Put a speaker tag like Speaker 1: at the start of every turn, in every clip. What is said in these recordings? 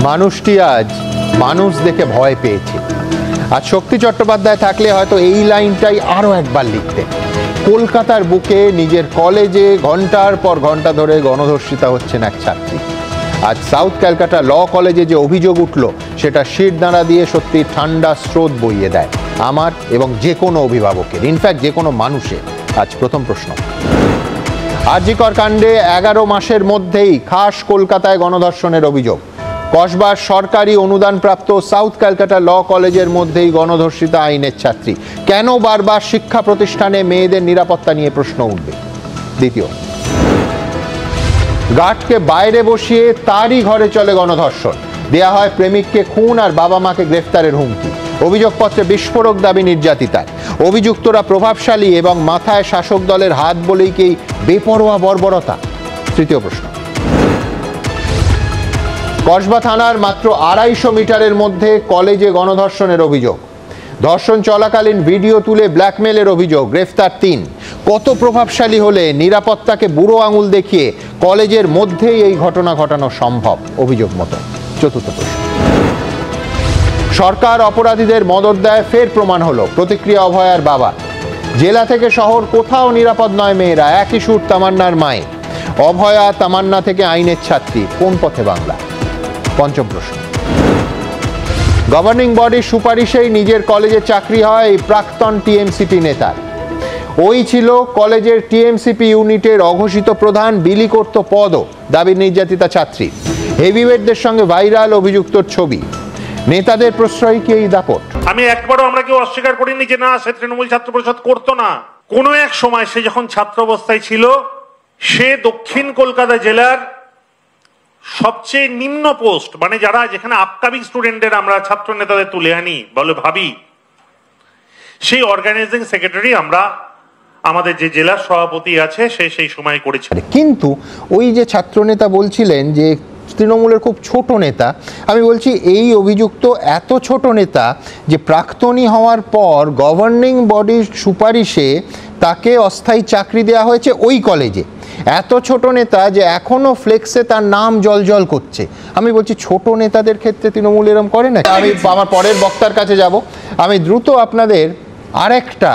Speaker 1: মানুষটি আজ মানুষ দেখে ভয় পেয়েছে। আজ শক্তি চট্টোপাধ্যায় থাকলে হয়তো এই লাইনটাই আরো একবার লিখতেন। কলকাতার বুকে নিজের কলেজে ঘন্টার পর ঘন্টা ধরে গণধর্ষিতা হচ্ছেন এক ছাত্রী। আজ সাউথ ক্যালকাটা ল কলেজে যে অভিযোগ উঠল সেটা শিরদাঁড়া দিয়ে সত্যি ঠান্ডা স্রোত বইয়ে দেয় আমার এবং যে কোনো অভিভাবকের, ইনফ্যাক্ট যে কোনো মানুষের। আজ প্রথম প্রশ্ন, আর.জি. কর কাণ্ডে 11 মাসের মধ্যেই খাস কলকাতায় গণধর্ষণের অভিযোগ। কসবার সরকারি অনুদানপ্রাপ্ত সাউথ ক্যালকাটা ল কলেজের মধ্যেই গণধর্ষিতা আইনের ছাত্রী। কেন বারবার শিক্ষা প্রতিষ্ঠানে মেয়েদের নিরাপত্তা নিয়ে প্রশ্ন উঠবে? দ্বিতীয়, গার্ডকে বাইরে বসিয়ে তারই ঘরে চলে গণধর্ষণ, দেয়া হয় প্রেমিককে খুন আর বাবা মাকে গ্রেফতারের হুমকি। অভিযোগপত্রে বিস্ফোরক দাবি নির্যাতিতার। অভিযুক্তরা প্রভাবশালী এবং মাথায় শাসক দলের হাত বলেই কি বেপরোয়া বর্বরতা? তৃতীয় প্রশ্ন, কসবা থানার মাত্র 250 মিটারের মধ্যে কলেজে গণধর্ষণের অভিযোগ। ধর্ষণ চলাকালীন ভিডিও তুলে ব্ল্যাকমেলের অভিযোগ, গ্রেফতার 3। কত প্রভাবশালী হলে নিরাপত্তাকে বুড়ো আঙুল দেখিয়ে কলেজের মধ্যেই এই ঘটনা ঘটানো সম্ভব? অভিযোগ মতো। চতুর্থ প্রশ্ন, সরকার অপরাধীদের মদত দেয়, ফের প্রমাণ হলো। প্রতিক্রিয়া অভয়ার বাবা। জেলা থেকে শহর কোথাও নিরাপদ নয় মেয়েরা, একই সুর তামান্নার মায়ের। অভয়া তামান্না থেকে আইনের ছাত্রী, কোন পথে বাংলা? পঞ্চম প্রশ্ন, গভর্নিং বডির সুপারিশেই নিজের কলেজে চাকরি হয় এই প্রাক্তন টিএমসিপি নেতার। ওই ছিল কলেজের টিএমসিপি ইউনিটের অঘোষিত প্রধান, বিলি করত পদও, দাবি নির্যাতিতা ছাত্রী। হেভিওয়েটদের সঙ্গে ভাইরাল অভিযুক্তর ছবি। নেতাদের প্রশ্রয় কি এই দাপট?
Speaker 2: আমি একবারও আমরা কেউ অস্বীকার করিনি যে না, সে তৃণমূল ছাত্র পরিষদ করতো না। কোনো এক সময় সে যখন ছাত্র অবস্থায় ছিল, সে দক্ষিণ কলকাতা জেলার সবচেয়ে নিম্ন পোস্ট, মানে যারা যেখানে আপকামিং স্টুডেন্টদের আমরা ছাত্র নেতাদের তুলে আনি বলে ভাবি, সেই অর্গানাইজিং সেক্রেটারি আমরা আমাদের যে জেলার সভাপতি আছে সে সেই সময় করেছিল।
Speaker 1: কিন্তু ওই যে ছাত্রনেতা বলছিলেন যে তৃণমূলের খুব ছোট নেতা, আমি বলছি এই অভিযুক্ত এত ছোট নেতা যে প্রাক্তনী হওয়ার পর গভর্নিং বডির সুপারিশে তাকে অস্থায়ী চাকরি দেওয়া হয়েছে ওই কলেজে। এত ছোট নেতা যে এখনো ফ্লেক্সে তার নাম জলজল করছে। আমি বলছি ছোট নেতাদের ক্ষেত্রে তৃণমূল এরম করে না। আমি আমার পরের বক্তার কাছে যাব। আমি দ্রুত আপনাদের আরেকটা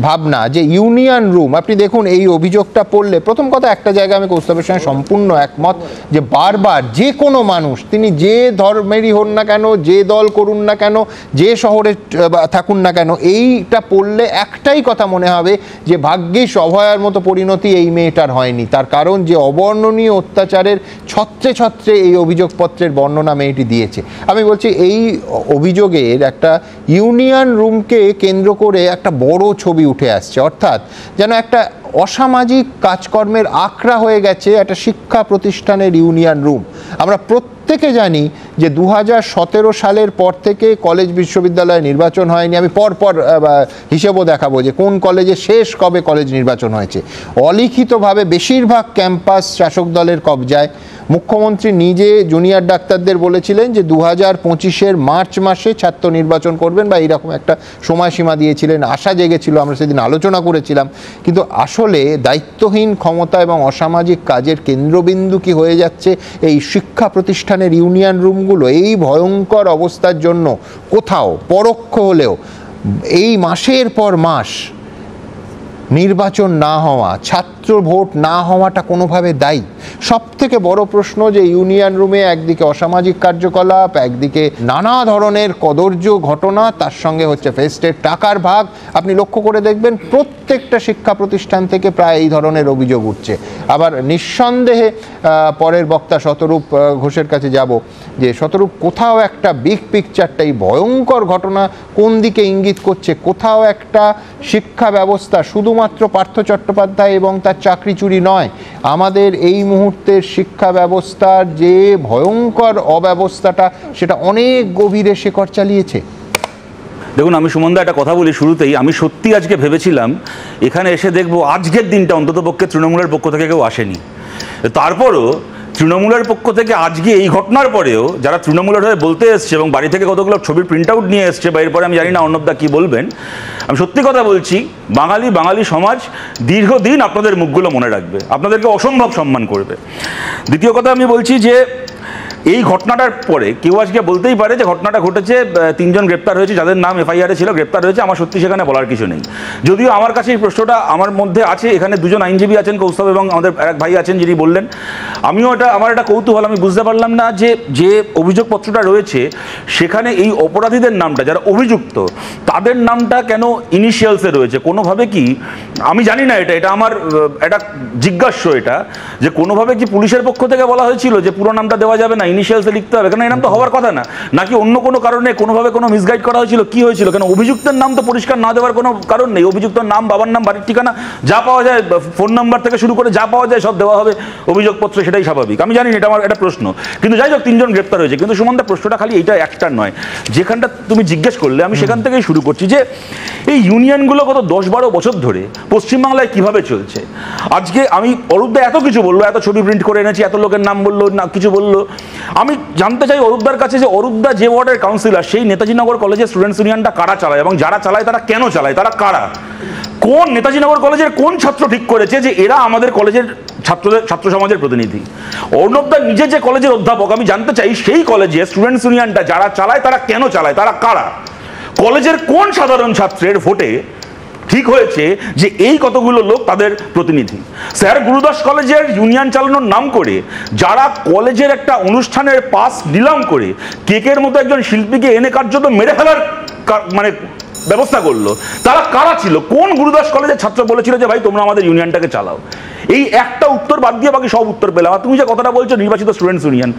Speaker 1: ভাবনা যে ইউনিয়ন রুম, আপনি দেখুন এই অভিযোগটা পড়লে প্রথম কথা একটা জায়গায় আমি কৌস্তবের সঙ্গে সম্পূর্ণ একমত যে বারবার যে কোনো মানুষ, তিনি যে ধর্মেরই হন না কেন, যে দল করুন না কেন, যে শহরে থাকুন না কেন, এইটা পড়লে একটাই কথা মনে হবে যে ভাগ্যিস অভয়ার মতো পরিণতি এই মেয়েটার হয়নি। তার কারণ যে অবর্ণনীয় অত্যাচারের ছত্রে ছত্রে এই অভিযোগপত্রের বর্ণনা মেয়েটি দিয়েছে। আমি বলছি এই অভিযোগের একটা ইউনিয়ন রুমকে কেন্দ্র করে একটা বড় ছবি উঠে আসছে, অর্থাৎ যেন একটা অসামাজিক কাজকর্মের আখড়া হয়ে গেছে একটা শিক্ষা প্রতিষ্ঠানের ইউনিয়ন রুম। আমরা প্রত্যেকে জানি যে 2017 সালের পর থেকে কলেজ বিশ্ববিদ্যালয়ে নির্বাচন হয়নি। আমি পরপর হিসেবও দেখাবো যে কোন কলেজে শেষ কবে কলেজ নির্বাচন হয়েছে। অলিখিতভাবে বেশিরভাগ ক্যাম্পাস শাসক দলের কবজায়। মুখ্যমন্ত্রী নিজে জুনিয়র ডাক্তারদের বলেছিলেন যে 2025-এর মার্চ মাসে ছাত্র নির্বাচন করবেন বা এইরকম একটা সময়সীমা দিয়েছিলেন। আশা জেগেছিল, আমরা সেদিন আলোচনা করেছিলাম। কিন্তু আসলে দায়িত্বহীন ক্ষমতা এবং অসামাজিক কাজের কেন্দ্রবিন্দু কি হয়ে যাচ্ছে এই শিক্ষা প্রতিষ্ঠানের ইউনিয়ন রুমগুলো। এই ভয়ঙ্কর অবস্থার জন্য কোথাও পরোক্ষ হলেও এই মাসের পর মাস নির্বাচন না হওয়া, ছাত্র ভোট না হওয়াটা কোনোভাবে দায়ী? সব থেকে বড় প্রশ্ন যে ইউনিয়ন রুমে একদিকে অসামাজিক কার্যকলাপ, একদিকে নানা ধরনের কদর্য ঘটনা, তার সঙ্গে হচ্ছে ফেস্টের টাকার ভাগ। আপনি লক্ষ্য করে দেখবেন প্রত্যেকটা শিক্ষা প্রতিষ্ঠান থেকে প্রায় এই ধরনের অভিযোগ উঠছে। আবার নিঃসন্দেহে পরের বক্তা শতরূপ ঘোষের কাছে যাব যে শতরূপ কোথাও একটা বিগ পিকচারটা, এই ভয়ঙ্কর ঘটনা কোন দিকে ইঙ্গিত করছে? কোথাও একটা শিক্ষা ব্যবস্থা শুধুমাত্র পার্থ চট্টোপাধ্যায় এবং তার চাকরি চুরি নয়, আমাদের এই মুহূর্তের শিক্ষা ব্যবস্থার যে ভয়ঙ্কর অব্যবস্থাটা সেটা অনেক গভীরে শেকড় চালিয়েছে।
Speaker 3: দেখুন, আমি সুমনদা একটা কথা বলি শুরুতেই, আমি সত্যি আজকে ভেবেছিলাম এখানে এসে দেখবো আজকের দিনটা অন্ততপক্ষে তৃণমূলের পক্ষ থেকে কেউ আসেনি। তারপরও তৃণমূলের পক্ষ থেকে আজকে এই ঘটনার পরেও যারা তৃণমূলের হয়ে বলতে এসছে এবং বাড়ি থেকে কতগুলো ছবির প্রিন্ট আউট নিয়ে এসছে, বা এরপরে আমি জানি না অর্ণবদা কী বলবেন, আমি সত্যি কথা বলছি, বাঙালি সমাজ দীর্ঘদিন আপনাদের মুখগুলো মনে রাখবে, আপনাদেরকে অসম্ভব সম্মান করবে। দ্বিতীয় কথা আমি বলছি যে এই ঘটনাটার পরে কেউ আজকে বলতেই পারে যে ঘটনাটা ঘটেছে, 3 জন গ্রেপ্তার হয়েছে, যাদের নাম এফআইআরে ছিল গ্রেপ্তার হয়েছে, আমার সত্যি সেখানে বলার কিছু নেই। যদিও আমার কাছে এই প্রশ্নটা আমার মধ্যে আছে, এখানে 2 জন আইনজীবী আছেন, কৌস্তব এবং আমাদের এক ভাই আছেন যিনি বললেন, আমার একটা কৌতূহল, আমি বুঝতে পারলাম না যে অভিযোগপত্রটা রয়েছে সেখানে এই অপরাধীদের নামটা, যারা অভিযুক্ত তাদের নামটা কেন ইনিশিয়ালসে রয়েছে। কোনোভাবে কি, আমি জানি না, এটা আমার একটা জিজ্ঞাস্য, এটা যে কোনোভাবে কি পুলিশের পক্ষ থেকে বলা হয়েছিল যে পুরো নামটা দেওয়া যাবে না, ইনিশিয়ালসে লিখতে হবে, কারণ এই নাম তো হওয়ার কথা না, নাকি অন্য কোনো কারণে কোনোভাবে কোনো মিসগাইড করা হয়েছিল, কি হয়েছিল? কেন অভিযুক্তের নাম তো পরিষ্কার না দেওয়ার কোনো কারণ নেই। অভিযুক্তের নাম, বাবার নাম, বাড়ির ঠিকানা যা পাওয়া যায়, ফোন নাম্বার থেকে শুরু করে যা পাওয়া যায় সব দেওয়া হবে অভিযোগপত্রে, সেটাই স্বাভাবিক। আমি জানি এটা আমার একটা প্রশ্ন, কিন্তু যাই হোক 3 জন গ্রেপ্তার হয়েছে। কিন্তু সুমনদা, প্রশ্নটা খালি এইটা একটা নয়, যেখানটা তুমি জিজ্ঞেস করলে আমি সেখান থেকেই শুরু করছি, যে এই ইউনিয়নগুলো গত 10-12 বছর ধরে পশ্চিমবাংলায় কিভাবে চলছে। আজকে আমি অরূপদা এত কিছু বললো, এত ছবি প্রিন্ট করে এনেছি, এত লোকের নাম বললো, না কিছু বললো, আমি জানতে চাই অরূপদার কাছে যে অরূপদা যে ওয়ার্ডের কাউন্সিলর, সেই নেতাজিনগর কলেজের স্টুডেন্টস ইউনিয়নটা কারা চালায়, এবং যারা চালায় তারা কেন চালায়, তারা কারা? কোন নেতাজিনগর কলেজের কোন ছাত্র ঠিক করেছে যে এরা আমাদের কলেজের ছাত্র সমাজের প্রতিনিধি? অর্ণবদা নিজে যে কলেজের অধ্যাপক, আমি জানতে চাই সেই কলেজে স্টুডেন্টস ইউনিয়নটা যারা চালায় তারা কেন চালায়, তারা কারা? কলেজের কোন সাধারণ ছাত্রের ভোটে ঠিক হয়েছে যে এই কতগুলো লোক তাদের প্রতিনিধি? স্যার গুরুদাস কলেজের ইউনিয়ন চালানোর নাম করে যারা কলেজের একটা অনুষ্ঠানের পাস নিলাম করে কেকের মতো একজন শিল্পীকে এনে কার্যত মেরে ফেলার মানে ব্যবস্থা করলো, তারা কারা ছিল? কোন গুরুদাস কলেজের ছাত্র বলেছিল যে ভাই তোমরা আমাদের ইউনিয়নটাকে চালাও? এই একটা উত্তর বাদ দিয়ে বাকি সব উত্তর পেলাম। আর তুমি যে কথাটা বলছো নির্বাচিত স্টুডেন্টস ইউনিয়ন,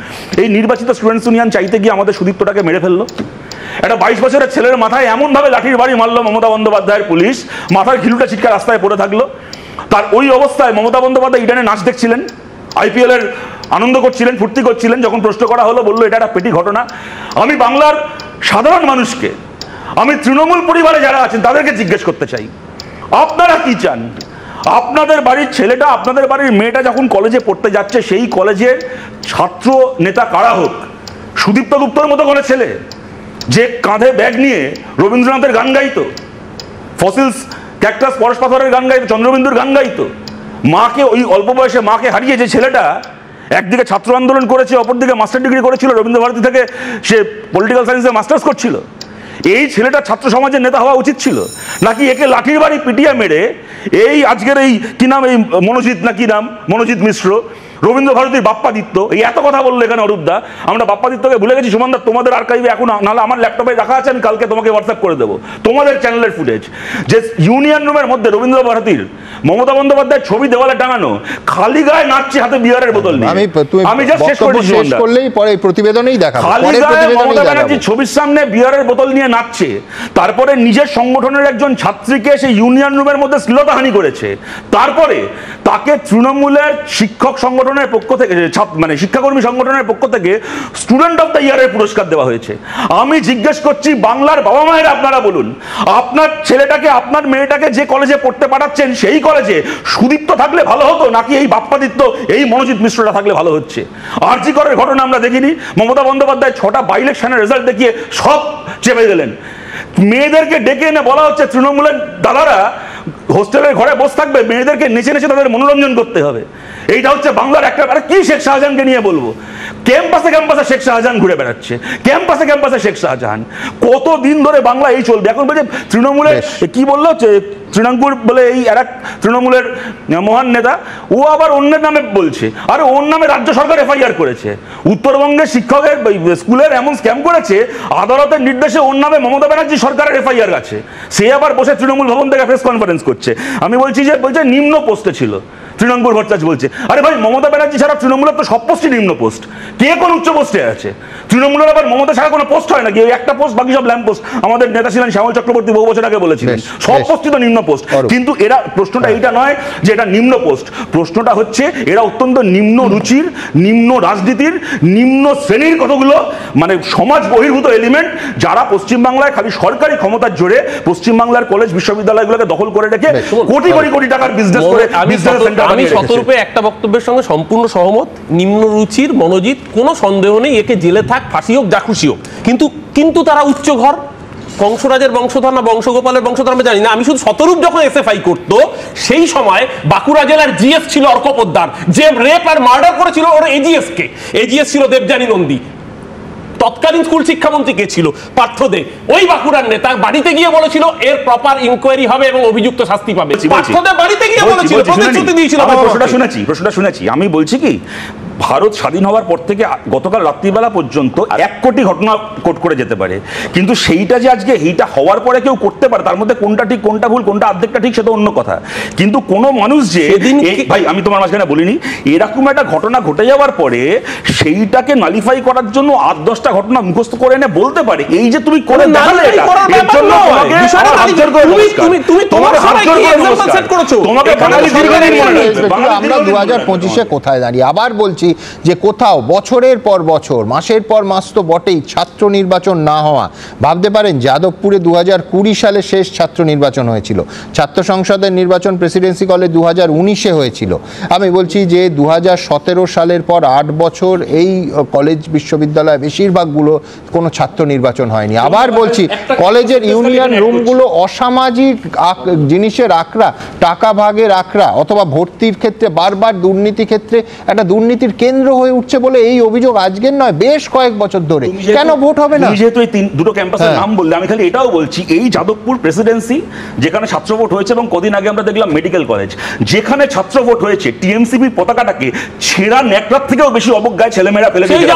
Speaker 3: এই নির্বাচিত স্টুডেন্টস ইউনিয়ন চাইতে গিয়ে আমাদের সুদীপ্তটাকে মেরে ফেললো। একটা 22 বছরের ছেলের মাথায় এমনভাবে লাঠির বাড়ি মারলো মমতা বন্দ্যোপাধ্যায়ের পুলিশ, মাথার ঘিলুটা ছিটকা রাস্তায় পড়ে থাকলো। তার ওই অবস্থায় মমতা বন্দ্যোপাধ্যায় ইডেনে নাচ দেখছিলেন, IPL এর আনন্দ করছিলেন, ফুর্তি করছিলেন। যখন প্রশ্ন করা হলো বললো এটা একটা পেটি ঘটনা। আমি বাংলার সাধারণ মানুষকে, আমি তৃণমূল পরিবারে যারা আছেন তাদেরকে জিজ্ঞেস করতে চাই, আপনারা কি চান? আপনাদের বাড়ির ছেলেটা, আপনাদের বাড়ির মেয়েটা যখন কলেজে পড়তে যাচ্ছে, সেই কলেজের ছাত্র নেতা কারা হোক, সুদীপ্ত গুপ্তর মতো করে ছেলে যে কাঁধে ব্যাগ নিয়ে রবীন্দ্রনাথের গান গাইতো, ফসিলস ক্যাকটাস পরশ পাথরের গান গাইতো, চন্দ্রবিন্দুর গান গাইতো, মাকে ওই অল্প বয়সে মাকে হারিয়ে যে ছেলেটা একদিকে ছাত্র আন্দোলন করেছে, অপরদিকে মাস্টার ডিগ্রি করেছিল রবীন্দ্রভারতী থেকে, সে পলিটিক্যাল সায়েন্সে মাস্টার্স করছিল, এই ছেলেটা ছাত্র সমাজের নেতা হওয়া উচিত ছিল? নাকি একে লাঠির বাড়ি পিটিয়ে মেরে এই আজকের এই কি নাম, এই মনোজিৎ না কি নাম, মনোজিৎ মিশ্র, রবীন্দ্রভারতীর বাপ্পাদিত্য, এই এত কথা বললো এখানে অরূপদা, আমরা বাপ্পাদিত্যকে ভুলে গেছি। সুমনদা, তোমাদের আর্কাইভে এখন, নাহলে আমার ল্যাপটপে রাখা আছে, আমি কালকে তোমাকে হোয়াটসঅ্যাপ করে দেবো তোমাদের চ্যানেলের ফুটেজ, যে ইউনিয়ন রুমের মধ্যে রবীন্দ্রভারতীর মমতা বন্দ্যোপাধ্যায়ের ছবি দেওয়ালে টাঙানো, খালি গায়ে নাচছে, হাতে বিয়ারের বোতল নিয়ে। আমি জাস্ট শেষ করলেই পরে প্রতিবেদনেই দেখাবো, খালি গায়ে মমতা ব্যানার্জির ছবির সামনে বিয়ারের বোতল নিয়ে নাচছে, তারপরে নিজের সংগঠনের একজন ছাত্রীকে সেই ইউনিয়ন রুমের মধ্যে শ্লীলতাহানি করেছে, তারপরে তাকে তৃণমূলের শিক্ষক সংগঠন পক্ষ থেকে, মানে শিক্ষাকর্মী সংগঠনের পক্ষ থেকে স্টুডেন্ট অফ দ্য ইয়ারের পুরস্কার দেওয়া হয়েছে। আমি জিজ্ঞেস করছি বাংলার বাবা মায়েরা, আপনারা বলুন, আপনার ছেলেটাকে, আপনার মেয়েটাকে যে কলেজে পড়তে পাঠাচ্ছেন সেই কলেজে সুদীপ্ত থাকলে ভালো হতো, নাকি এই বাপ্পাদিত্য, এই মনোজিৎ মিশ্রটা থাকলে ভালো হচ্ছে? আরজি করের ঘটনা আমরা দেখিনি? মমতা বন্দ্যোপাধ্যায় 6টা বাই ইলেকশনের রেজাল্ট দেখিয়ে সব চেপে দিলেন। মেয়েদেরকে ডেকে এনে বলা হচ্ছে তৃণমূলের দাদারা হোস্টেলের ঘরে বসে থাকবে, মেয়েদেরকে নেচে নেচে তাদের মনোরঞ্জন করতে হবে। এইটা হচ্ছে বাংলার একটা, আরে কি শেখ শাহজাহানকে নিয়ে বলবো? ক্যাম্পাসে ক্যাম্পাসে শেখ শাহজাহান ঘুরে বেড়াচ্ছে, ক্যাম্পাসে ক্যাম্পাসে শেখ শাহজাহান। কতদিন ধরে বাংলা এই চলবে? এখন বলছে তৃণমূলের কি বললো, তৃণাঙ্কুর বলে এই আর এক তৃণমূলের মহান নেতা, ও আবার অন্যের নামে বলছে, আরে ওর নামে রাজ্য সরকার এফআইআর করেছে। উত্তরবঙ্গের শিক্ষকের স্কুলের এমন স্ক্যাম করেছে, আদালতের নির্দেশে ওর নামে মমতা ব্যানার্জি সরকারের এফআইআর আছে। সে আবার বসে তৃণমূল ভবন থেকে প্রেস কনফারেন্স করছে। আমি বলছি যে, বলছে নিম্ন পোস্টে ছিল। তৃণাঙ্কুর ভট্টাচার্য বলছে, আরে ভাই মমতা ব্যানার্জি ছাড়া তৃণমূলের তো সব পোস্টই নিম্ন পোস্ট, কে কোন উচ্চ পোস্টে আছে? তৃণমূলের আবার মমতা ছাড়া কোনো পোস্ট হয় নাকি? ওই একটা পোস্ট, বাকি সব ল্যাম্প পোস্ট। আমাদের নেতা ছিলেন শ্যামল চক্রবর্তী বহু বছর আগে বলেছিলেন সব পোস্টই তো নিম্ন পোস্ট। কিন্তু এরা, প্রশ্নটা এইটা নয় যে এটা নিম্ন পোস্ট, প্রশ্নটা হচ্ছে এরা অত্যন্ত নিম্ন রুচির, নিম্ন রাজনীতির, নিম্ন শ্রেণীর কতগুলো মানে সমাজ বহির্ভূত এলিমেন্ট, যারা পশ্চিমবাংলায় খালি সরকারি ক্ষমতার জোরে পশ্চিমবাংলার কলেজ বিশ্ববিদ্যালয়গুলোকে দখল করে রেখে কোটি কোটি কোটি টাকার বিজনেস করে।
Speaker 4: আমি শতরূপে একটা বক্তব্যের সঙ্গে সম্পূর্ণ সহমত। নিম্ন রুচির মনোজিৎ, কোনো সন্দেহ নেই, একে জেলে থাক, ফাঁসি হোক, যা খুশি হোক, কিন্তু তারা উচ্চ ঘর, কংসরাজের বংশধর না বংশগোপালের বংশধর আমি জানি না, আমি শুধু শতরূপ যখন এসএফআই করতো সেই সময় বাঁকুড়া জেলার জিএস ছিল অর্ক পোদ্দার, যে রেপ আর মার্ডার করেছিল ওর এজিএস ছিল দেবযানী নন্দী। তৎকালীন স্কুল শিক্ষামন্ত্রী কে ছিল? পার্থ দে। ওই বাঁকুড়ার নেতা বাড়িতে গিয়ে বলেছিল এর প্রপার ইনকোয়ারি হবে এবং অভিযুক্ত শাস্তি পাবে। পার্থ দে বাড়িতে গিয়ে বলেছিল, প্রতিশ্রুতি দিয়েছিল।
Speaker 3: প্রশ্নটা শুনেছি। আমি বলছি কি, ভারত স্বাধীন হওয়ার পর থেকে গতকাল রাত্রিবেলা পর্যন্ত 1 কোটি ঘটনা কোট করে যেতে পারে, কিন্তু সেইটা যে আজকে এইটা হওয়ার পরে কেউ করতে পারে, তার মধ্যে কোনটা ঠিক কোনটা ভুল কোনটা অর্ধেকটা ঠিক সেটা অন্য কথা। কিন্তু কোনো মানুষ যে ভাই, আমি তোমার মাঝখানে বলিনি, এরকম একটা ঘটনা ঘটে যাওয়ার পরে সেইটাকে নালিফাই করার জন্য 8-10টা ঘটনা মুখস্থ করে এনে বলতে পারে এই যে তুমি করে দেখালে, এটা এর জন্য
Speaker 1: আমরা 2025-এ কোথায় দাঁড়িয়ে আবার বলছি যে কোথাও বছরের পর বছর মাসের পর মাস তো বটেই ছাত্র নির্বাচন না হওয়া। ভাবতে পারেন যাদবপুরে 2020 সালে শেষ ছাত্র নির্বাচন হয়েছিল, ছাত্র সংসদের নির্বাচন প্রেসিডেন্সি কলে 2019-এ হয়েছিল। আমি বলছি যে 2017 সালের পর 8 বছর এই কলেজ বিশ্ববিদ্যালয় বেশিরভাগগুলো কোনো ছাত্র নির্বাচন হয়নি। আবার বলছি কলেজের ইউনিয়ন রুমগুলো অসামাজিক জিনিসের আখড়া, টাকা ভাগের আখড়া, অথবা ভর্তির ক্ষেত্রে বারবার দুর্নীতি ক্ষেত্রে একটা দুর্নীতির কেন্দ্র হয়ে উঠছে বলে এই অভিযোগ আজকের নয়, বেশ কয়েক বছর ধরে। কেন ভোট হবে না?
Speaker 3: যেহেতু এই দুটো ক্যাম্পাসের নাম বললে, আমি খালি এটাও বলছি, এই যাদবপুর প্রেসিডেন্সি যেখানে ছাত্র ভোট হয়েছে, এবং কদিন আগে আমরা দেখলাম মেডিকেল কলেজ যেখানে ছাত্র ভোট হয়েছে, টিএমসিপি পতাকাটাকে ছেঁড়া ন্যাকড়ার থেকেও বেশি অবজ্ঞায় ছেলেমেয়েরা ফেলে দিয়েছে।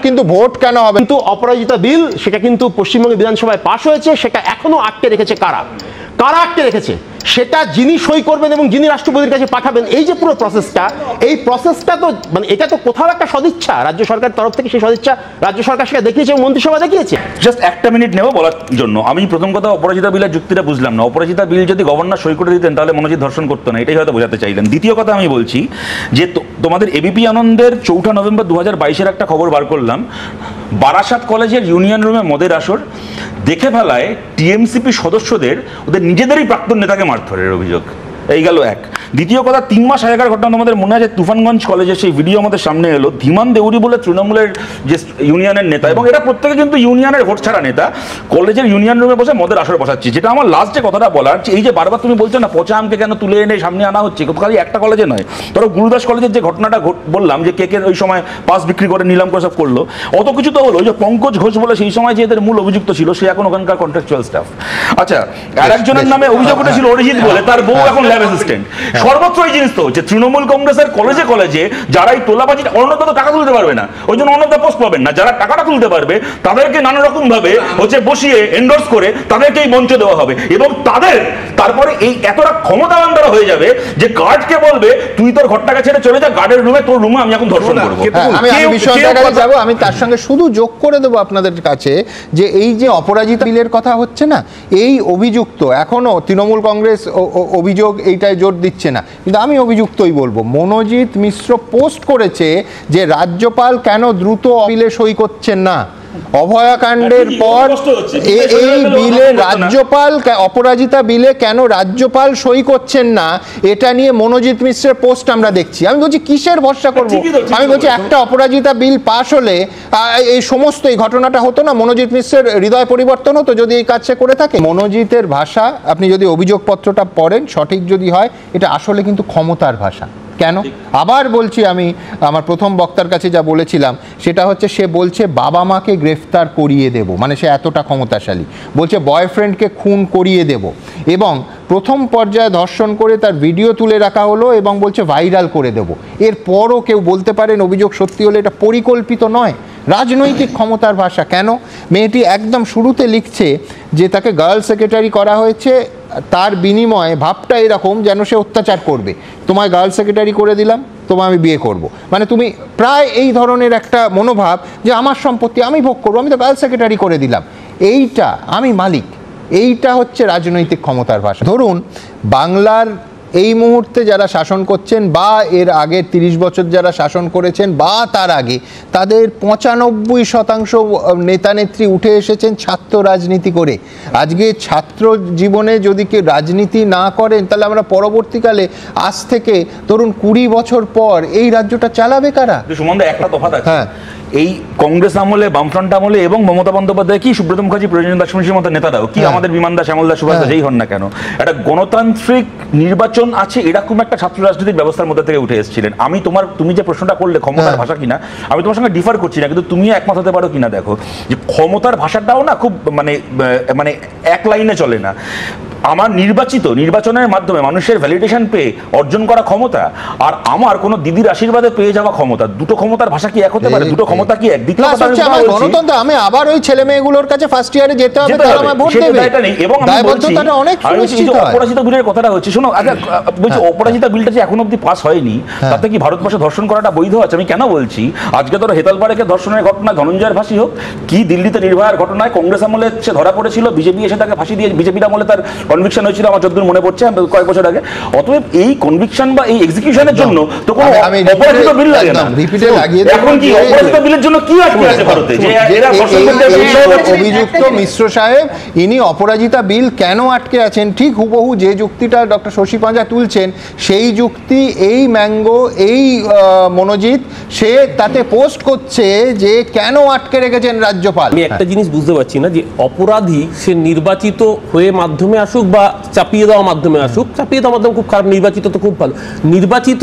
Speaker 1: কিন্তু ভোট কেন হবে?
Speaker 5: কিন্তু অপরাজিতা বিল সেটা কিন্তু পশ্চিমবঙ্গ বিধানসভায় পাশ হয়েছে, সেটা এখনো আটকে রেখেছে কারা আটকে রেখেছে, সেটা যিনি সই করবেন এবং যিনি রাষ্ট্রপতির কাছে পাঠাবেন, এই যে পুরো প্রসেসটা, এই প্রসেসটা তো মানে এটা তো কোথাও একটা সদিচ্ছা রাজ্য সরকারের তরফ থেকে, সেই সদিচ্ছা রাজ্য সরকার সেটা দেখিয়েছে এবং মন্ত্রিসভা দেখিয়েছে।
Speaker 3: জাস্ট একটা মিনিট নেব বলার জন্য। আমি প্রথম কথা অপরাজিতা বিলের যুক্তিটা বুঝলাম না। অপরাজিতা বিল যদি গভর্নর সই করে দিতেন তাহলে মনোজিৎ ধর্ষণ করতো না, এটাই হয়তো বোঝাতে চাইলেন। দ্বিতীয় কথা আমি বলছি যে তোমাদের এবিপি আনন্দের 4 নভেম্বর 2022-এর একটা খবর বার করলাম, বারাসাত কলেজের ইউনিয়ন রুমে মদের আসর, দেখে ফেলায় টিএমসিপি সদস্যদের ওদের নিজেদেরই প্রাক্তন নেতাকে মারধরের অভিযোগ। এই গেল এক। দ্বিতীয় কথা, 3 মাস আগেকার ঘটনা তোমাদের মনে আছে, তুফানগঞ্জ কলেজের সেই ভিডিও আমাদের সামনে এলো, ধীমান দেউরি বলে তৃণমূলের যে ইউনিয়নের নেতা, এবং এটা প্রত্যেকে কিন্তু ইউনিয়নের ভোট ছাড়া নেতা, কলেজের ইউনিয়ন রুমে বসে মদের আসর বসাচ্ছে। যেটা আমার লাস্ট যে কথাটা বলার, এই যে বারবার তুমি বলছো না পচা আমকে কেন তুলে এনে সামনে আনা হচ্ছে, খালি একটা কলেজে নয়, ধরো গুরুদাস কলেজের যে ঘটনাটা বললাম যে কে ওই সময় পাস বিক্রি করে নিলাম করে সব করলো, অত কিছু তো হলো। ওই যে পঙ্কজ ঘোষ বলে সেই সময় যে এদের মূল অভিযুক্ত ছিল, সে এখন ওখানকার কন্ট্রাকচুয়াল স্টাফ। আচ্ছা, আর একজনের নামে অভিযোগ উঠেছিল অরিজিৎ বলে, তার বউ এখন ল্যাব অ্যাসিস্ট্যান্ট। সর্বত্র এই জিনিস তো হচ্ছে, তৃণমূল কংগ্রেসের কলেজে কলেজে যারা এই তোলাবাজি, অর্ণবদা তো টাকা তুলতে পারবে না, ওই জন্য অর্ণবদা পোস্ট পাবেন না, যারা টাকাটা তুলতে পারবে তাদেরকে নানা রকম ভাবে হচ্ছে বসিয়ে এন্ডোর্স করে তাদেরকে এই মঞ্চ দেওয়া হবে, এবং তাদের তারপরে এই এতটা ক্ষমতাবান তারা হয়ে যাবে যে গার্ডকে বলবে তুই তোর ঘরটাকে ছেড়ে চলে যা, গার্ডের রুমে তোর রুমে আমি এখন ধর্ষণ করবো।
Speaker 1: আমি যাব, আমি তার সঙ্গে শুধু যোগ করে দেবো আপনাদের কাছে যে এই যে অপরাজিতা বিলের কথা হচ্ছে না, এই অভিযুক্ত এখনো তৃণমূল কংগ্রেস অভিযোগ এইটাই জোর দিচ্ছে না, কিন্তু আমি অভিযুক্তই বলবো। মনোজিৎ মিশ্র পোস্ট করেছে যে রাজ্যপাল কেন দ্রুত বিলে সই করছেন না, অভয়াকাণ্ডের পর এই বিলে রাজ্যপাল, অপরাজিতা বিলে কেন রাজ্যপাল সই করছেন না, এটা নিয়ে মনোজিৎ মিশ্রের পোস্ট আমরা দেখছি। আমি বলছি কিসের ভরসা করবো? আমি বলছি একটা অপরাজিতা বিল পাশ হলে এই সমস্ত এই ঘটনাটা হতো না, মনোজিৎ মিশ্রের হৃদয় পরিবর্তন হতো যদি এই কাজ সে করে থাকে। মনোজিতের ভাষা আপনি যদি অভিযোগপত্রটা পড়েন, সঠিক যদি হয়, এটা আসলে কিন্তু ক্ষমতার ভাষা। কেন? আবার বলছি, আমি আমার প্রথম বক্তার কাছে যা বলেছিলাম সেটা হচ্ছে, সে বলছে বাবা মাকে গ্রেফতার করিয়ে দেব, মানে সে এতটা ক্ষমতাশালী, বলছে বয়ফ্রেন্ডকে খুন করিয়ে দেব, এবং প্রথম পর্যায়ে ধর্ষণ করে তার ভিডিও তুলে রাখা হলো এবং বলছে ভাইরাল করে দেব। এরপরও কেউ বলতে পারেন অভিযোগ সত্যি হলে এটা পরিকল্পিত নয়, রাজনৈতিক ক্ষমতার ভাষা। কেন? মেয়েটি একদম শুরুতে লিখছে যে তাকে গার্ল সেক্রেটারি করা হয়েছে, তার বিনিময়ে ভাবটা এরকম যেন সে অত্যাচার করবে, তোমায় গার্ল সেক্রেটারি করে দিলাম, তোমায় আমি বিয়ে করব, মানে তুমি প্রায় এই ধরনের একটা মনোভাব যে আমার সম্পত্তি আমি ভোগ করবো, আমি তো গার্ল সেক্রেটারি করে দিলাম, এইটা আমি মালিক, এইটা হচ্ছে রাজনৈতিক ক্ষমতার ভাষা। ধরুন বাংলার এই মুহূর্তে যারা শাসন করছেন বা এর আগের 30 বছর যারা শাসন করেছেন বা তার আগে, তাদের 95% নেতা নেত্রী উঠে এসেছেন ছাত্র রাজনীতি করে। আজকে ছাত্র জীবনে যদি কেউ রাজনীতি না করেন, তাহলে আমরা পরবর্তীকালে আজ থেকে ধরুন 20 বছর পর এই রাজ্যটা চালাবে কারা?
Speaker 3: সুমনদা, একটা তফাৎ আছে।
Speaker 1: হ্যাঁ,
Speaker 3: এই কংগ্রেস আমলে, বামফ্রন্ট আমলে এবং মমতা বন্দ্যোপাধ্যায় কি, সুব্রত মুখার্জি, প্রয়োজন দাসমুন্সির মতো নেতারাও কি, আমাদের বিমান দাস, শ্যামল দাস, সুভাষ দাস, যেই হন না কেন, একটা গণতান্ত্রিক নির্বাচন আছে এরকম একটা ছাত্র রাজনৈতিক ব্যবস্থার মধ্যে থেকে উঠে এসেছিলেন। তুমি যে প্রশ্নটা করলে ক্ষমতার ভাষা কিনা, আমি তোমার সঙ্গে ডিফার করছি না, কিন্তু তুমি একমত হতে পারো কিনা দেখো, যে ক্ষমতার ভাষাটাও না খুব মানে এক লাইনে চলে না। আমার নির্বাচনের মাধ্যমে মানুষের ভ্যালিডেশন পেয়ে অর্জন করা ক্ষমতা, আর আমার কোনো দিদির আশীর্বাদে পেয়ে যাওয়া ক্ষমতা, দুটো ক্ষমতার ভাষা কি এক হতে পারে? দুটো ক্ষমতা কি একদিকে?
Speaker 1: গণতন্ত্র, আমি আবার ওই ছেলে মেয়েগুলোর কাছে ফার্স্ট ইয়ারে যেতে হবে, তারা আমায় ভোট দেবে, এবং দায়বদ্ধতাটা অনেক সুনিশ্চিত হয়।
Speaker 3: অপরাজিতা বিলের কথাটা হচ্ছে, শোনো, আচ্ছা বলছি, অপরাজিতা বিলটা যে এখন অবধি পাস হয়নি, তাতে কি ভারতবর্ষে ধর্ষণ করাটা বৈধ আছে? আমি কেন বলছি, আজকে ধরো হেতালপাড়াকে ধর্ষণের ঘটনা, ধনঞ্জয়ের ফাঁসি হোক, কি দিল্লিতে নির্ভয়ার ঘটনায় কংগ্রেস আমলে সে ধরা পড়েছিল, বিজেপি এসে তাকে ফাঁসি দিয়ে, বিজেপির আমলে তার কনভিকশন হয়েছিল আমার যতদূর মনে পড়ছে কয়েক বছর আগে। অতএব এই কনভিকশন বা এই এক্সিকিউশনের জন্য তো কোনো অপরাজিত বিল লাগে না। এখন কি অপরাজিত বিলের জন্য কি আটকে আছে ভারতে? যে এরা
Speaker 1: অভিযুক্ত মিশ্র সাহেব, ইনি অপরাজিতা বিল কেন আটকে আছেন, ঠিক হুবহু যে যুক্তিটা ডক্টর শশী পাঁজা তুলছেন, সেই যুক্তি এই ম্যাঙ্গো, এই মনোজিৎ, সে তাতে পোস্ট করছে যে কেন আটকে রেখেছেন রাজ্যপাল।
Speaker 4: আমি একটা জিনিস বুঝতে পারছি না, যে অপরাধী সে নির্বাচিত হয়ে মাধ্যমে আসুক বা চাপিয়ে দেওয়ার মাধ্যমে আসুক, চাপিয়ে দেওয়ার মাধ্যমে খুব খারাপ, নির্বাচিত তো খুব ভালো। নির্বাচিত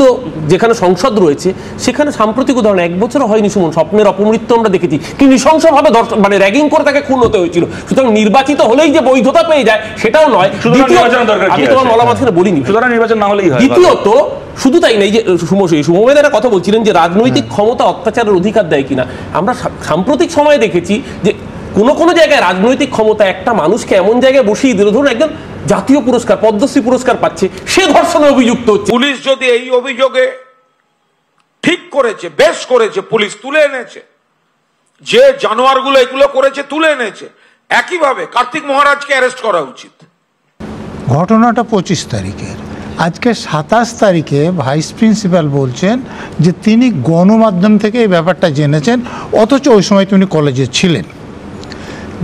Speaker 4: যেখানে সংসদ রয়েছে সেখানে সাম্প্রতিক উদাহরণ, 1 বছর হয়নি সুমন, স্বপ্নের অপমৃত্যু আমরা দেখেছি, কি নৃশংসভাবে মানে র্যাগিং করে তাকে খুন হতে হয়েছিল। সুতরাং নির্বাচিত হলেই যে বৈধতা পেয়ে যায় সেটাও নয়। আমি তোমার মলা মাঝখানে বলিনি,
Speaker 3: সুতরাং নির্বাচন না হলেই হয়।
Speaker 4: দ্বিতীয়ত, শুধু তাই নাই, যে শুভমেদ একটা কথা বলছিলেন যে রাজনৈতিক ক্ষমতা অত্যাচারের অধিকার দেয় কিনা। আমরা সাম্প্রতিক সময়ে দেখেছি যে কোনো জায়গায় রাজনৈতিক ক্ষমতা একটা মানুষকে এমন জায়গায় বসিয়ে দিল, ধরুন একজন জাতীয় পুরস্কার, পদ্মশ্রী পুরস্কার পাচ্ছে, সে ধর্ষণে অভিযুক্ত হচ্ছে।
Speaker 6: পুলিশ যদি এই অভিযোগে ঠিক করেছে, বেশ করেছে, পুলিশ তুলে এনেছে, যে জানোয়ারগুলো এগুলো করেছে তুলে এনেছে, একইভাবে কার্তিক মহারাজকে অ্যারেস্ট করা উচিত।
Speaker 7: ঘটনাটা 25 তারিখের, আজকে 27 তারিখে ভাইস প্রিন্সিপাল বলছেন যে তিনি গণমাধ্যম থেকে এই ব্যাপারটা জেনেছেন, অথচ ওই সময় তিনি কলেজে ছিলেন।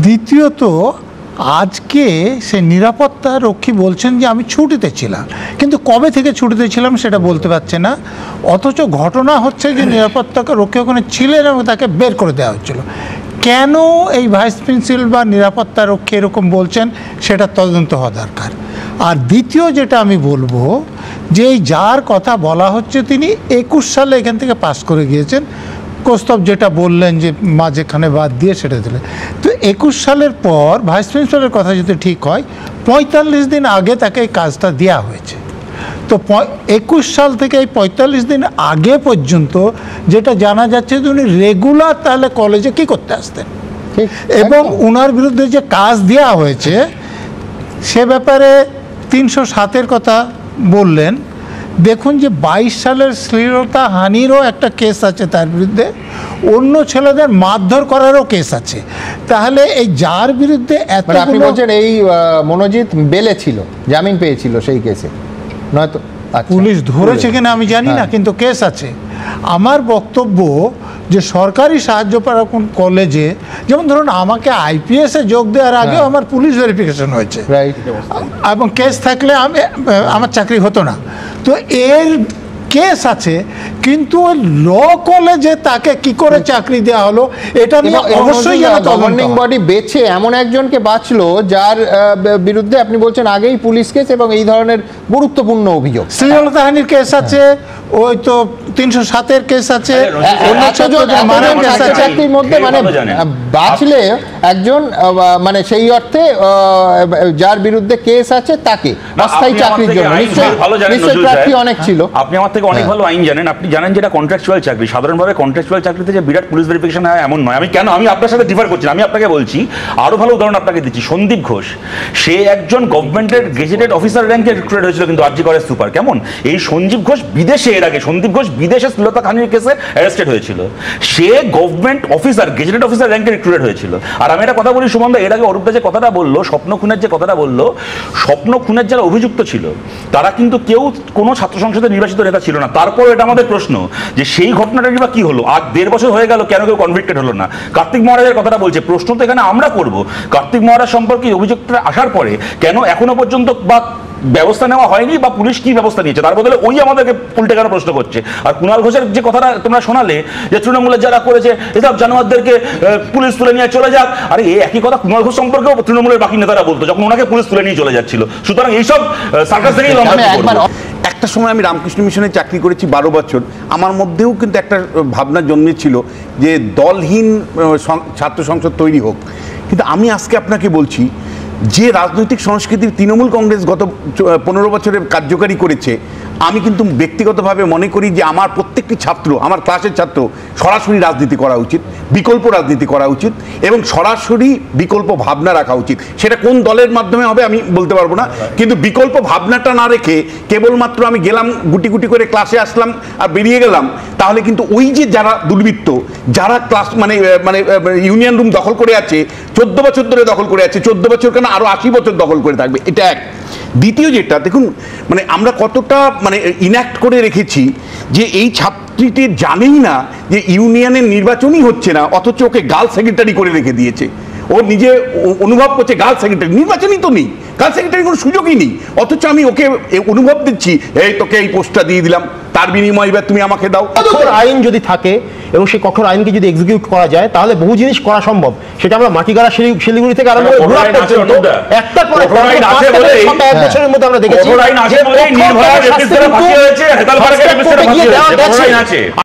Speaker 7: দ্বিতীয়ত, আজকে সে নিরাপত্তা রক্ষী বলছেন যে আমি ছুটিতে ছিলাম, কিন্তু কবে থেকে ছুটিতে ছিলাম সেটা বলতে পারছে না, অথচ ঘটনা হচ্ছে যে নিরাপত্তা রক্ষী ওখানে ছিলেন এবং তাকে বের করে দেওয়া হচ্ছিল। কেন এই ভাইস প্রিন্সিপাল বা নিরাপত্তা রক্ষী এরকম বলছেন, সেটা তদন্ত হওয়া দরকার। আর দ্বিতীয় যেটা আমি বলবো, যে এই যার কথা বলা হচ্ছে তিনি 21 সালে এখান থেকে পাস করে গিয়েছেন, কৌস্তব যেটা বললেন যে মাঝখানে বাদ দিয়ে সেটা দিলেন, তো 21 সালের পর ভাইস প্রিন্সিপালের কথা যদি ঠিক হয় 45 দিন আগে তাকে এই কাজটা দেওয়া হয়েছে। তো 21 সাল থেকে এই 45 দিন আগে পর্যন্ত যেটা জানা যাচ্ছে যে উনি রেগুলার তাহলে কলেজে কি করতে আসতেন, এবং উনার বিরুদ্ধে যে কাজ দেওয়া হয়েছে সে ব্যাপারে 307-এর কথা বললেন। দেখুন যে 22 সালের শ্লীলতা হানিরও একটা কেস আছে তার বিরুদ্ধে, অন্য ছেলেদের মারধর করারও কেস আছে। তাহলে এই যার বিরুদ্ধে এত,
Speaker 1: আপনি বলছেন এই মনোজিৎ বেলে ছিল, জামিন পেয়েছিল সেই কেসে, নয়তো
Speaker 7: পুলিশ ধরেছে কিনা আমি জানি না, কিন্তু কেস আছে। আমার বক্তব্য যে সরকারি সাহায্য পাওয়া কোন কলেজে, যেমন ধরুন আমাকে আইপিএসে যোগ দেওয়ার আগেও আমার পুলিশ ভেরিফিকেশন হয়েছে, এবং কেস থাকলে আমার চাকরি হতো না। তো এর কেস আছে, কিন্তু ল কলেজে তাকে কি করে চাকরি দেওয়া হলো এটা নিয়ে অবশ্যই
Speaker 1: গভর্নিং বডি বেছে এমন একজনকে বাঁচলো যার বিরুদ্ধে আপনি বলছেন আগেই পুলিশ কেস এবং এই ধরনের গুরুত্বপূর্ণ অভিযোগ।
Speaker 7: শ্রীলতাহানির কেস আছে, ওই তো 307-এর কেস আছে,
Speaker 1: ছাত্রছাত্রীর মধ্যে মানে বাঁচলে একজন মানে সেই অর্থে যার বিরুদ্ধে কেস আছে তাকে অস্থায়ী চাকরির জন্য নিশ্চয়ই প্রার্থী অনেক ছিল।
Speaker 3: আপনি আমার থেকে অনেক ভালো আইন জানেন, আপনি জানেন যেটা কন্ট্রাকচুয়াল চাকরি, সাধারণভাবে কন্ট্রাকচুয়াল চাকরিতে যে বিরাট পুলিশ ভেরিফিকেশন হয় এমন নয়। আমি আপনার সাথে ডিফার করছি না, আমি আপনাকে বলছি আরো ভালো উদাহরণ আপনাকে দিচ্ছি। সন্দীপ ঘোষ, সে একজন গভর্নমেন্টের গেজেটেড অফিসার র্যাঙ্কে রিক্রুটেড হয়েছিল কিন্তু আরজি করের সুপার। কেমন এই সঞ্জীব ঘোষ বিদেশে, এর আগে সন্দীপ ঘোষ বিদেশে শ্লীলতা খানির কেসে অ্যারেস্টেড হয়েছিল, সে গভর্নমেন্ট অফিসার গেজেটেড অফিসার র্যাঙ্কে রিক্রুটেড হয়েছিল। আর আমি একটা কথা বলি সুমনদা, এর আগে অরূপদা যে কথাটা বললো স্বপ্ন খুনের যে কথাটা বললো, স্বপ্ন খুনের যারা অভিযুক্ত ছিল তারা কিন্তু কেউ কোনো ছাত্র সংসদের নির্বাচিত নেতা ছিল না। তারপর এটা আমাদের প্রশ্ন যে সেই ঘটনাটাই বা কি হলো, আজ 1.5 বছর হয়ে গেল, কেন কেউ কনভিক্টেড হলো না? কার্তিক মহারাজের কথাটা বলছে, প্রশ্ন তো এখানে আমরা করব কার্তিক মহারাজ সম্পর্কে অভিযোগটা আসার পরে কেন এখনো পর্যন্ত বা ব্যবস্থা নেওয়া হয়নি, বা পুলিশ কি ব্যবস্থা নিয়েছে, তার বদলে ওই আমাদেরকে উল্টে কেন প্রশ্ন করছে। আর কুণাল ঘোষের যে কথাটা তোমরা শোনালে যে তৃণমূলের যারা করেছে এসব জানোয়ারদেরকে পুলিশ তুলে নিয়ে চলে যাক, আরে এই একই কথা কুণাল ঘোষ সম্পর্কেও তৃণমূলের বাকি নেতারা বলতো যখন ওনাকে পুলিশ তুলে নিয়ে চলে যাচ্ছিল। সুতরাং এইসব সার্কাস থেকেই
Speaker 8: একটা সময় আমি রামকৃষ্ণ মিশনে চাকরি করেছি 12 বছর, আমার মধ্যেও কিন্তু একটা ভাবনা জন্মেছিল যে দলহীন ছাত্র সংসদ তৈরি হোক। কিন্তু আমি আজকে আপনাকে বলছি যে রাজনৈতিক সংস্কৃতির তৃণমূল কংগ্রেস গত 15 বছরে কার্যকারী করেছে, আমি কিন্তু ব্যক্তিগতভাবে মনে করি যে আমার প্রত্যেকটি ছাত্র, আমার ক্লাসের ছাত্র সরাসরি রাজনীতি করা উচিত, বিকল্প রাজনীতি করা উচিত এবং সরাসরি বিকল্প ভাবনা রাখা উচিত। সেটা কোন দলের মাধ্যমে হবে আমি বলতে পারবো না, কিন্তু বিকল্প ভাবনাটা না রেখে কেবলমাত্র আমি গেলাম গুটি গুটি করে ক্লাসে আসলাম আর বেরিয়ে গেলাম, তাহলে কিন্তু ওই যে যারা দুর্বৃত্ত, যারা ক্লাস মানে ইউনিয়ন রুম দখল করে আছে 14 বছর ধরে দখল করে আছে, 14 বছর কেন আরো 80 বছর দখল করে থাকবে, এটা এক। দ্বিতীয় যেটা দেখুন, মানে আমরা কতটা মানে ইনঅ্যাক্ট করে রেখেছি যে এই ছাত্রীটি জানেই না যে ইউনিয়নের নির্বাচনই হচ্ছে না, অথচ ওকে গার্ল সেক্রেটারি করে রেখে দিয়েছে। ও নিজে অনুভব করছে গার্ল সেক্রেটারি, নির্বাচনই তো নেই, গার্ল সেক্রেটারি কোনো সুযোগই নেই, অথচ আমি ওকে অনুভব দিচ্ছি এই তোকে এই পোস্টটা দিয়ে দিলাম, তার বিনিময়ে এবার তুমি আমাকে দাও।
Speaker 5: কঠোর আইন যদি থাকে এবং সেই কঠোর আইনকে যদি এক্সিকিউট করা যায় তাহলে বহু জিনিস করা সম্ভব। সেটা আমরা মাটিগাড়া শিলিগুড়ি থেকে আরম্ভ করে একটা পরে বছরের মধ্যে আমরা দেখেছি।